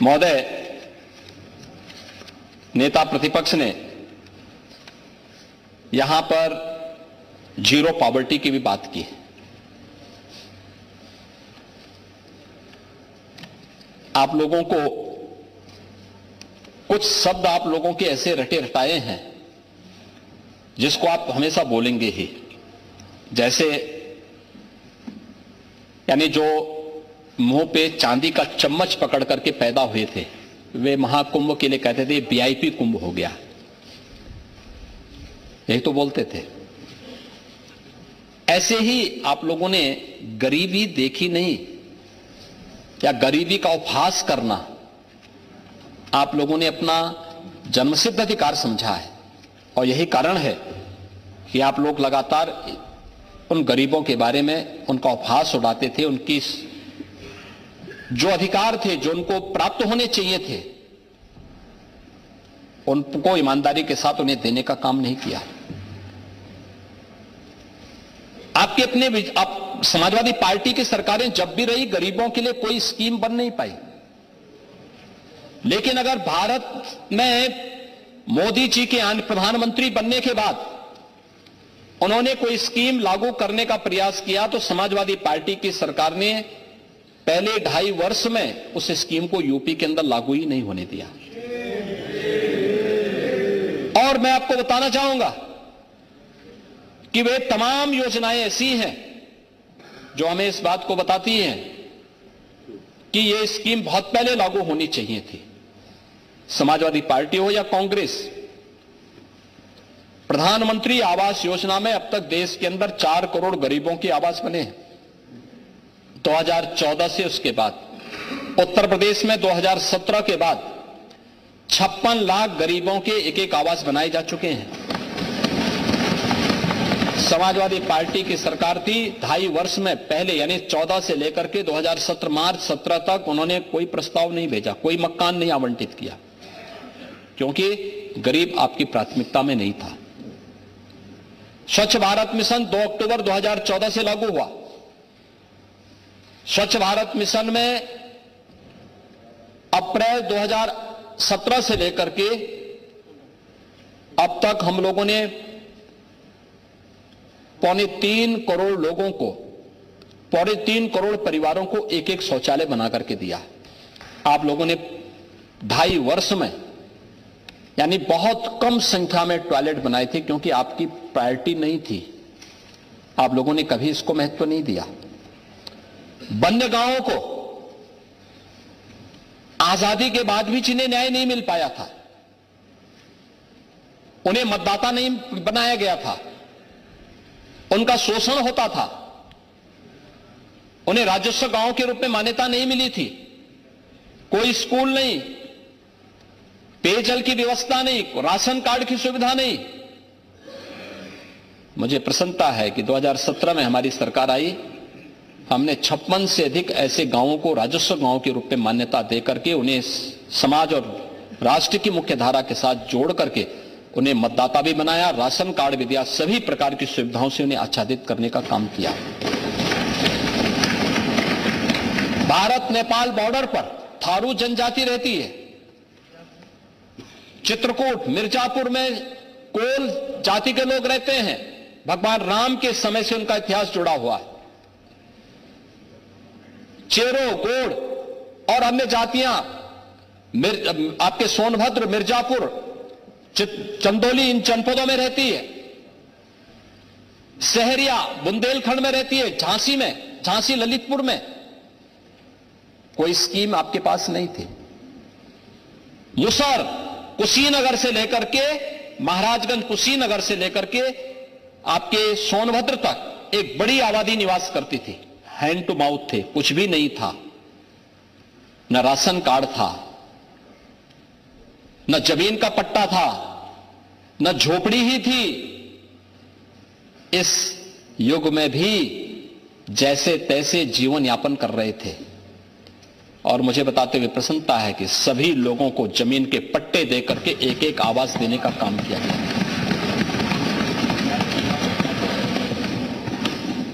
महोदय, नेता प्रतिपक्ष ने यहां पर जीरो पॉवर्टी की भी बात की है। आप लोगों को कुछ शब्द आप लोगों के ऐसे रटे रटाए हैं जिसको आप हमेशा बोलेंगे ही, जैसे यानी जो मुंह पे चांदी का चम्मच पकड़ करके पैदा हुए थे वे महाकुंभ के लिए कहते थे वीआईपी कुंभ हो गया, यही तो बोलते थे। ऐसे ही आप लोगों ने गरीबी देखी नहीं या गरीबी का उपहास करना आप लोगों ने अपना जन्मसिद्ध अधिकार समझा है, और यही कारण है कि आप लोग लगातार उन गरीबों के बारे में उनका उपहास उड़ाते थे। उनकी जो अधिकार थे, जो उनको प्राप्त होने चाहिए थे, उनको ईमानदारी के साथ उन्हें देने का काम नहीं किया। आपके अपने आप समाजवादी पार्टी की सरकारें जब भी रही गरीबों के लिए कोई स्कीम बन नहीं पाई, लेकिन अगर भारत में मोदी जी के प्रधानमंत्री बनने के बाद उन्होंने कोई स्कीम लागू करने का प्रयास किया तो समाजवादी पार्टी की सरकार ने पहले 2.5 वर्ष में उस स्कीम को यूपी के अंदर लागू ही नहीं होने दिया। और मैं आपको बताना चाहूंगा कि वे तमाम योजनाएं ऐसी हैं जो हमें इस बात को बताती हैं कि यह स्कीम बहुत पहले लागू होनी चाहिए थी। समाजवादी पार्टी हो या कांग्रेस, प्रधानमंत्री आवास योजना में अब तक देश के अंदर 4 करोड़ गरीबों के आवास बने हैं 2014 से। उसके बाद उत्तर प्रदेश में 2017 के बाद 56 लाख गरीबों के एक आवास बनाए जा चुके हैं। समाजवादी पार्टी की सरकार थी, 2.5 वर्ष में पहले यानी 14 से लेकर के 2017 मार्च 17 तक उन्होंने कोई प्रस्ताव नहीं भेजा, कोई मकान नहीं आवंटित किया, क्योंकि गरीब आपकी प्राथमिकता में नहीं था। स्वच्छ भारत मिशन 2 अक्टूबर 2014 से लागू हुआ। स्वच्छ भारत मिशन में अप्रैल 2017 से लेकर के अब तक हम लोगों ने 2.25 करोड़ लोगों को, 3.25 करोड़ परिवारों को एक शौचालय बना करके दिया। आप लोगों ने 2.5 वर्ष में यानी बहुत कम संख्या में टॉयलेट बनाए थे, क्योंकि आपकी प्रायोरिटी नहीं थी, आप लोगों ने कभी इसको महत्व नहीं दिया। वन्य गांवों को आजादी के बाद भी जिन्हें न्याय नहीं मिल पाया था, उन्हें मतदाता नहीं बनाया गया था, उनका शोषण होता था, उन्हें राजस्व गांव के रूप में मान्यता नहीं मिली थी, कोई स्कूल नहीं, पेयजल की व्यवस्था नहीं, राशन कार्ड की सुविधा नहीं। मुझे प्रसन्नता है कि 2017 में हमारी सरकार आई, हमने 56 से अधिक ऐसे गांवों को राजस्व गांव के रूप में मान्यता देकर के उन्हें समाज और राष्ट्र की मुख्य धारा के साथ जोड़ करके उन्हें मतदाता भी बनाया, राशन कार्ड भी दिया, सभी प्रकार की सुविधाओं से उन्हें आच्छादित करने का काम किया। भारत नेपाल बॉर्डर पर थारू जनजाति रहती है। चित्रकूट, मिर्जापुर में कोल जाति के लोग रहते हैं। भगवान राम के समय से उनका इतिहास जुड़ा हुआ है। चेरो, गोड़ और अन्य जातियां आपके सोनभद्र, मिर्जापुर, चंदौली इन जनपदों में रहती है। सहरिया बुंदेलखंड में रहती है, झांसी में, झांसी ललितपुर में। कोई स्कीम आपके पास नहीं थी। मुसर, कुशीनगर से लेकर के महाराजगंज, कुशीनगर से लेकर के आपके सोनभद्र तक एक बड़ी आबादी निवास करती थी। हैंड टू माउथ थे, कुछ भी नहीं था, न राशन कार्ड था, न जमीन का पट्टा था, न झोपड़ी ही थी। इस युग में भी जैसे तैसे जीवन यापन कर रहे थे। और मुझे बताते हुए प्रसन्नता है कि सभी लोगों को जमीन के पट्टे देकर के एक आवास देने का काम किया गया।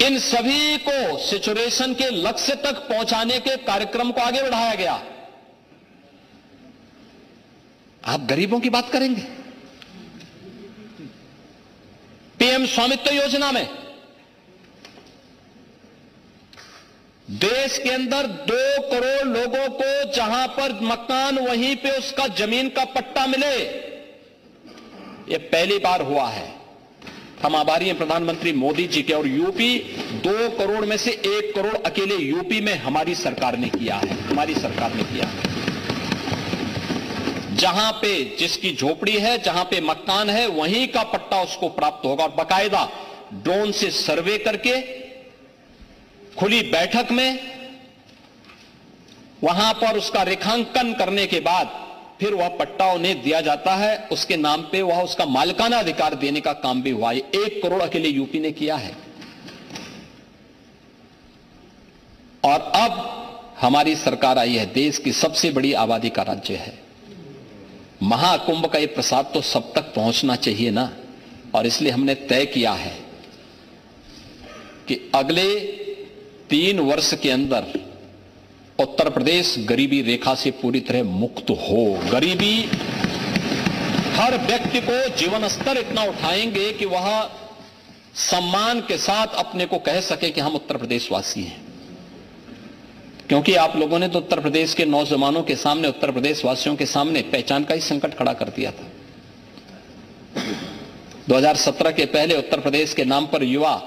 इन सभी को सिचुएशन के लक्ष्य तक पहुंचाने के कार्यक्रम को आगे बढ़ाया गया। आप गरीबों की बात करेंगे? पीएम स्वामित्व योजना में देश के अंदर 2 करोड़ लोगों को जहां पर मकान वहीं पे उसका जमीन का पट्टा मिले, यह पहली बार हुआ है। हम आभारी हैं प्रधानमंत्री मोदी जी के। और यूपी 2 करोड़ में से 1 करोड़ अकेले यूपी में हमारी सरकार ने किया है, हमारी सरकार ने किया है। जहां पे जिसकी झोपड़ी है, जहां पे मकान है, वहीं का पट्टा उसको प्राप्त होगा। और बाकायदा ड्रोन से सर्वे करके खुली बैठक में वहां पर उसका रेखांकन करने के बाद फिर वह पट्टा उन्हें दिया जाता है, उसके नाम पे वह उसका मालिकाना अधिकार देने का काम भी हुआ है। 1 करोड़ अकेले यूपी ने किया है। और अब हमारी सरकार आई है, देश की सबसे बड़ी आबादी का राज्य है। महाकुंभ का यह प्रसाद तो सब तक पहुंचना चाहिए ना। और इसलिए हमने तय किया है कि अगले 3 वर्ष के अंदर उत्तर प्रदेश गरीबी रेखा से पूरी तरह मुक्त हो। गरीबी, हर व्यक्ति को जीवन स्तर इतना उठाएंगे कि वह सम्मान के साथ अपने को कह सके कि हम उत्तर प्रदेशवासी हैं। क्योंकि आप लोगों ने तो उत्तर प्रदेश के नौजवानों के सामने, उत्तर प्रदेश वासियों के सामने पहचान का ही संकट खड़ा कर दिया था। 2017 के पहले उत्तर प्रदेश के नाम पर युवा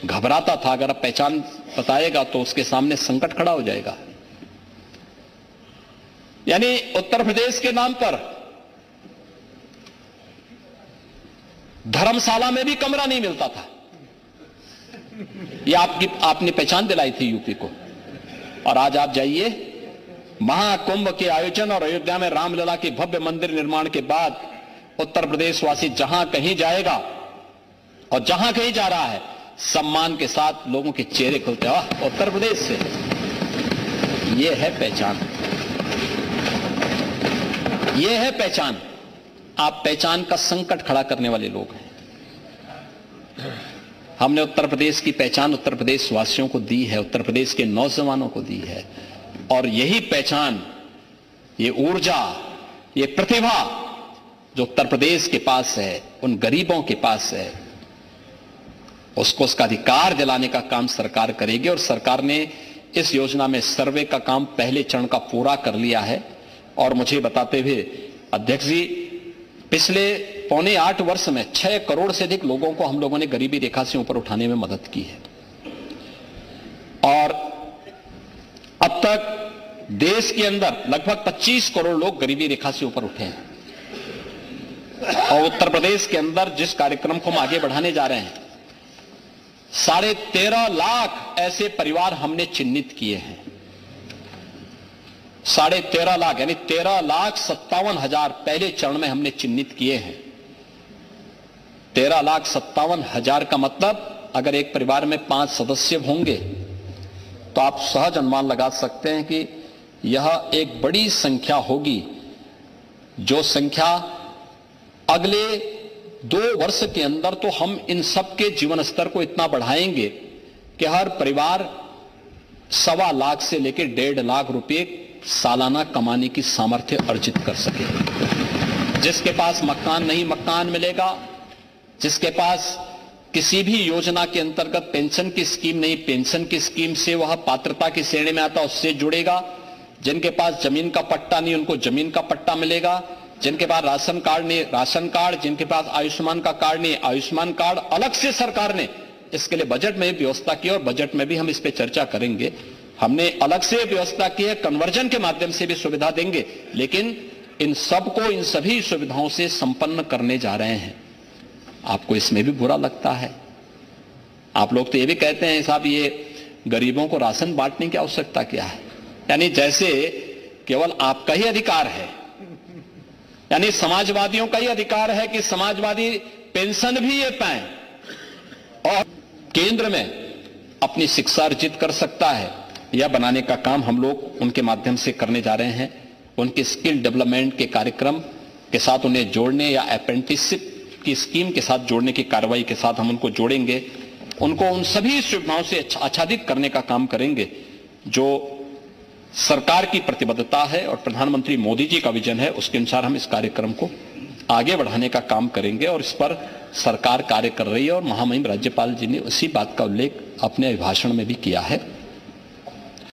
घबराता था, अगर आप पहचान बताएगा तो उसके सामने संकट खड़ा हो जाएगा। यानी उत्तर प्रदेश के नाम पर धर्मशाला में भी कमरा नहीं मिलता था। यह आपने पहचान दिलाई थी यूपी को। और आज आप जाइए, महाकुंभ के आयोजन और अयोध्या में रामलला के भव्य मंदिर निर्माण के बाद उत्तर प्रदेश वासी जहां कहीं जाएगा और जहां कहीं जा रहा है, सम्मान के साथ लोगों के चेहरे खुलते हैं, वाह उत्तर प्रदेश से। यह है पहचान, यह है पहचान। आप पहचान का संकट खड़ा करने वाले लोग हैं। हमने उत्तर प्रदेश की पहचान उत्तर प्रदेश वासियों को दी है, उत्तर प्रदेश के नौजवानों को दी है। और यही पहचान, ये ऊर्जा, ये प्रतिभा जो उत्तर प्रदेश के पास है, उन गरीबों के पास है, उसको उसका अधिकार दिलाने का काम सरकार करेगी। और सरकार ने इस योजना में सर्वे का काम पहले चरण का पूरा कर लिया है। और मुझे बताते हुए अध्यक्ष जी, पिछले 7.25 वर्ष में 6 करोड़ से अधिक लोगों को हम लोगों ने गरीबी रेखा से ऊपर उठाने में मदद की है। और अब तक देश के अंदर लगभग 25 करोड़ लोग गरीबी रेखा से ऊपर उठे हैं। और उत्तर प्रदेश के अंदर जिस कार्यक्रम को हम आगे बढ़ाने जा रहे हैं, 13.5 लाख ऐसे परिवार हमने चिन्हित किए हैं। 13.5 लाख यानी 13,57,000 पहले चरण में हमने चिन्हित किए हैं। 13,57,000 का मतलब अगर एक परिवार में 5 सदस्य होंगे तो आप सहज अनुमान लगा सकते हैं कि यह एक बड़ी संख्या होगी, जो संख्या अगले 2 वर्ष के अंदर तो हम इन सबके जीवन स्तर को इतना बढ़ाएंगे कि हर परिवार 1.25 लाख से लेकर 1.5 लाख रुपए सालाना कमाने की सामर्थ्य अर्जित कर सके। जिसके पास मकान नहीं, मकान मिलेगा। जिसके पास किसी भी योजना के अंतर्गत पेंशन की स्कीम नहीं, पेंशन की स्कीम से वह पात्रता की श्रेणी में आता, उससे जुड़ेगा। जिनके पास जमीन का पट्टा नहीं, उनको जमीन का पट्टा मिलेगा। जिनके पास राशन कार्ड नहीं, राशन कार्ड। जिनके पास आयुष्मान का कार्ड नहीं, आयुष्मान कार्ड। अलग से सरकार ने इसके लिए बजट में व्यवस्था की और बजट में भी हम इस पर चर्चा करेंगे। हमने अलग से व्यवस्था की है, कन्वर्जन के माध्यम से भी सुविधा देंगे। लेकिन इन सबको, इन सभी सुविधाओं से संपन्न करने जा रहे हैं। आपको इसमें भी बुरा लगता है? आप लोग तो ये भी कहते हैं साहब, ये गरीबों को राशन बांटने की आवश्यकता क्या है? यानी जैसे केवल आपका ही अधिकार है, यानी समाजवादियों का ही अधिकार है कि समाजवादी पेंशन भी ये पाएं और केंद्र में अपनी शिक्षा अर्जित कर सकता है। यह बनाने का काम हम लोग उनके माध्यम से करने जा रहे हैं। उनके स्किल डेवलपमेंट के कार्यक्रम के साथ उन्हें जोड़ने या अप्रेंटिसशिप की स्कीम के साथ जोड़ने की कार्रवाई के साथ हम उनको जोड़ेंगे। उनको उन सभी सुविधाओं से आच्छादित करने का काम करेंगे जो सरकार की प्रतिबद्धता है और प्रधानमंत्री मोदी जी का विजन है, उसके अनुसार हम इस कार्यक्रम को आगे बढ़ाने का काम करेंगे और इस पर सरकार कार्य कर रही है। और महामहिम राज्यपाल जी ने उसी बात का उल्लेख अपने अभिभाषण में भी किया है।